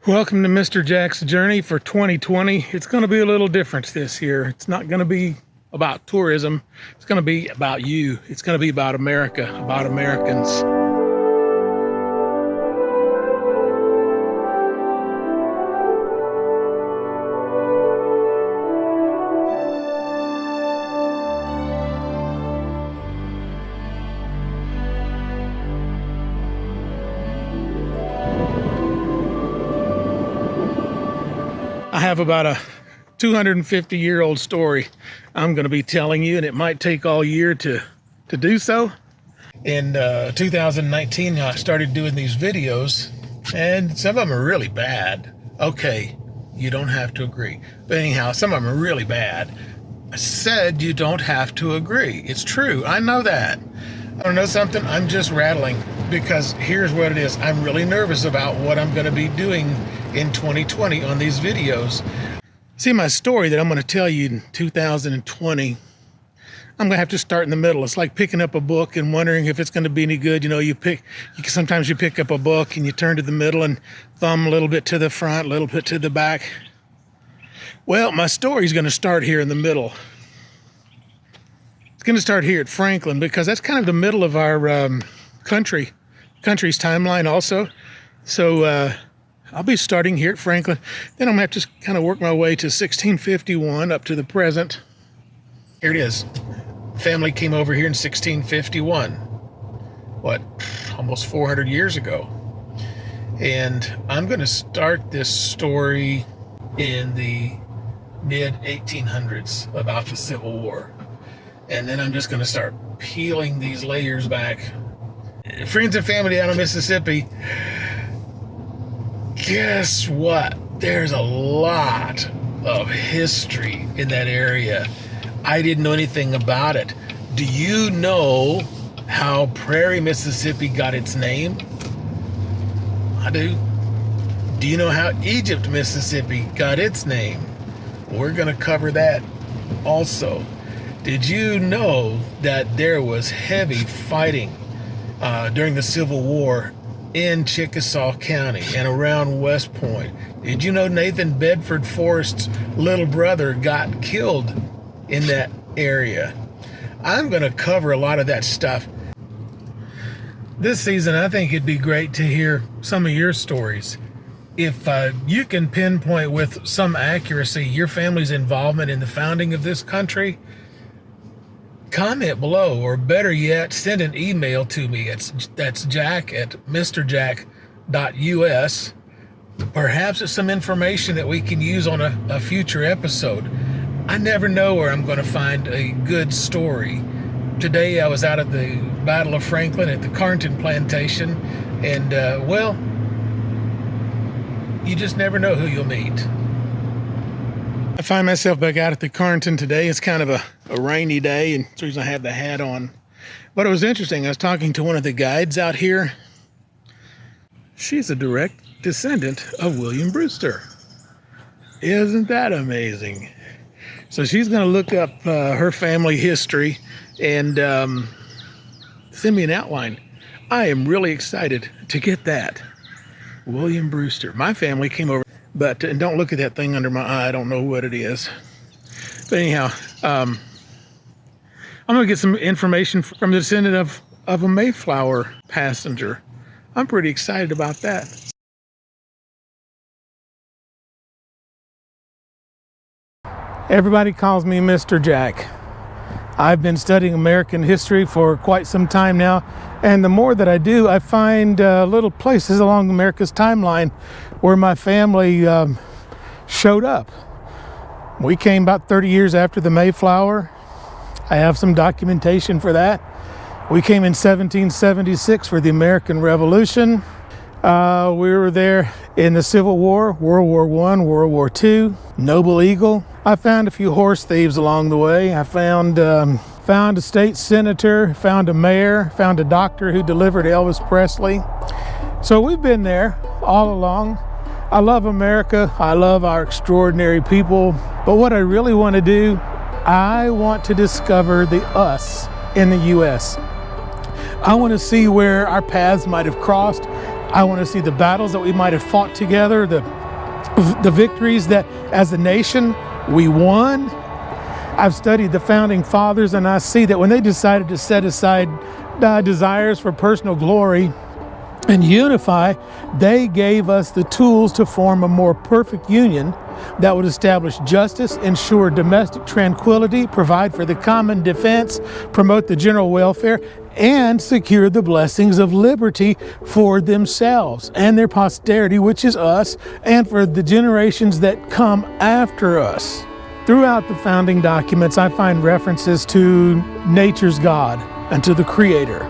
Welcome to Mr. Jack's journey for 2020. It's going to be a little different this year. It's not going to be about tourism. It's going to be about you. It's going to be about America, about Americans. I have about a 250-year-old story I'm going to be telling you, and it might take all year to do so. In 2019, I started doing these videos, and some of them are really bad. Okay, you don't have to agree. But anyhow, some of them are really bad. I said you don't have to agree. It's true. I know that. I don't know something. I'm just rattling because here's what it is. I'm really nervous about what I'm going to be doing in 2020 on these videos. See, my story that I'm going to tell you in 2020, I'm going to have to start in the middle. It's like picking up a book and wondering if it's going to be any good. You know, sometimes you pick up a book and you turn to the middle and thumb a little bit to the front, a little bit to the back. Well, my story is going to start here in the middle. It's going to start here at Franklin because that's kind of the middle of our country's timeline also. So I'll be starting here at Franklin. Then I'm going to have to kind of work my way to 1651 up to the present. Here it is. Family came over here in 1651. What? Almost 400 years ago. And I'm going to start this story in the mid-1800s about the Civil War. And then I'm just going to start peeling these layers back. Friends and family down in Mississippi, guess what? There's a lot of history in that area. I didn't know anything about it. Do you know how Prairie, Mississippi got its name? I do. Do you know how Egypt, Mississippi got its name? We're going to cover that also. Did you know that there was heavy fighting during the Civil War in Chickasaw County and around West Point? Did you know Nathan Bedford Forrest's little brother got killed in that area? I'm going to cover a lot of that stuff. This season, I think it'd be great to hear some of your stories. If you can pinpoint with some accuracy your family's involvement in the founding of this country, comment below, or better yet, send an email to me. That's Jack at mrjack.us. Perhaps it's some information that we can use on a future episode. I never know where I'm going to find a good story. Today I was out at the Battle of Franklin at the Carnton Plantation, and well, you just never know who you'll meet. I find myself back out at the Carnton today. It's kind of a rainy day, and that's the reason I have the hat on. But it was interesting. I was talking to one of the guides out here. She's a direct descendant of William Brewster. Isn't that amazing? So she's going to look up her family history and send me an outline. I am really excited to get that. William Brewster. My family came over. But and don't look at that thing under my eye. I don't know what it is. But anyhow, I'm going to get some information from the descendant of a Mayflower passenger. I'm pretty excited about that. Everybody calls me Mr. Jack. I've been studying American history for quite some time now. And the more that I do, I find little places along America's timeline where my family showed up. We came about 30 years after the Mayflower. I have some documentation for that. We came in 1776 for the American Revolution. We were there in the Civil War, World War I, World War II, Noble Eagle. I found a few horse thieves along the way. I found a state senator, found a mayor, found a doctor who delivered Elvis Presley. So we've been there all along. I love America. I love our extraordinary people. But what I really want to do, I want to discover the us in the U.S. I want to see where our paths might have crossed. I want to see the battles that we might have fought together, the victories that as a nation we won. I've studied the founding fathers, and I see that when they decided to set aside desires for personal glory and unify, they gave us the tools to form a more perfect union that would establish justice, ensure domestic tranquility, provide for the common defense, promote the general welfare, and secure the blessings of liberty for themselves and their posterity, which is us, and for the generations that come after us. Throughout the founding documents, I find references to nature's God and to the Creator.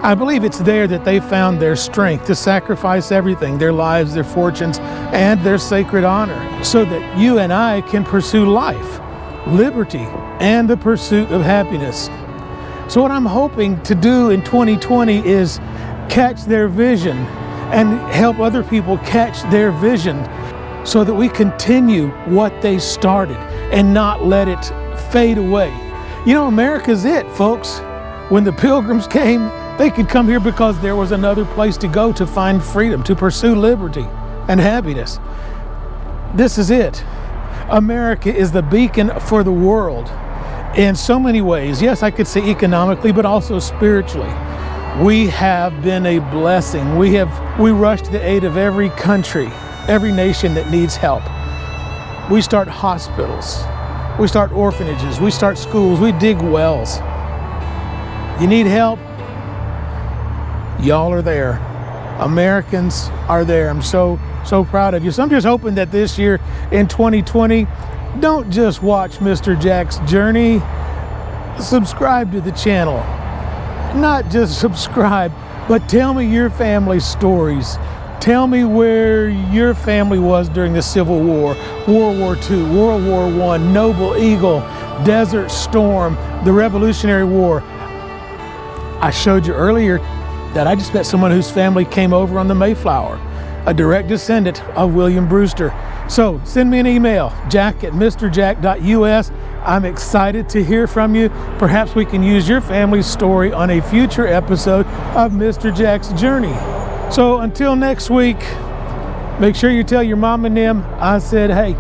I believe it's there that they found their strength to sacrifice everything, their lives, their fortunes, and their sacred honor, so that you and I can pursue life, liberty, and the pursuit of happiness. So what I'm hoping to do in 2020 is catch their vision and help other people catch their vision so that we continue what they started and not let it fade away. You know, America's it, folks. When the Pilgrims came, they could come here because there was another place to go to find freedom, to pursue liberty and happiness. This is it. America is the beacon for the world in so many ways. Yes, I could say economically, but also spiritually. We have been a blessing. We rush to the aid of every country, every nation that needs help. We start hospitals. We start orphanages. We start schools. We dig wells. You need help? Y'all are there. Americans are there. I'm so proud of you. So I'm just hoping that this year in 2020, don't just watch Mr. Jack's Journey. Subscribe to the channel. Not just subscribe, but tell me your family stories. Tell me where your family was during the Civil War, World War II, World War I, Noble Eagle, Desert Storm, the Revolutionary War. I showed you earlier that I just met someone whose family came over on the Mayflower, a direct descendant of William Brewster. So send me an email, jack@mrjack.us. I'm excited to hear from you. Perhaps we can use your family's story on a future episode of Mr. Jack's Journey. So until next week, make sure you tell your mom and them I said, hey.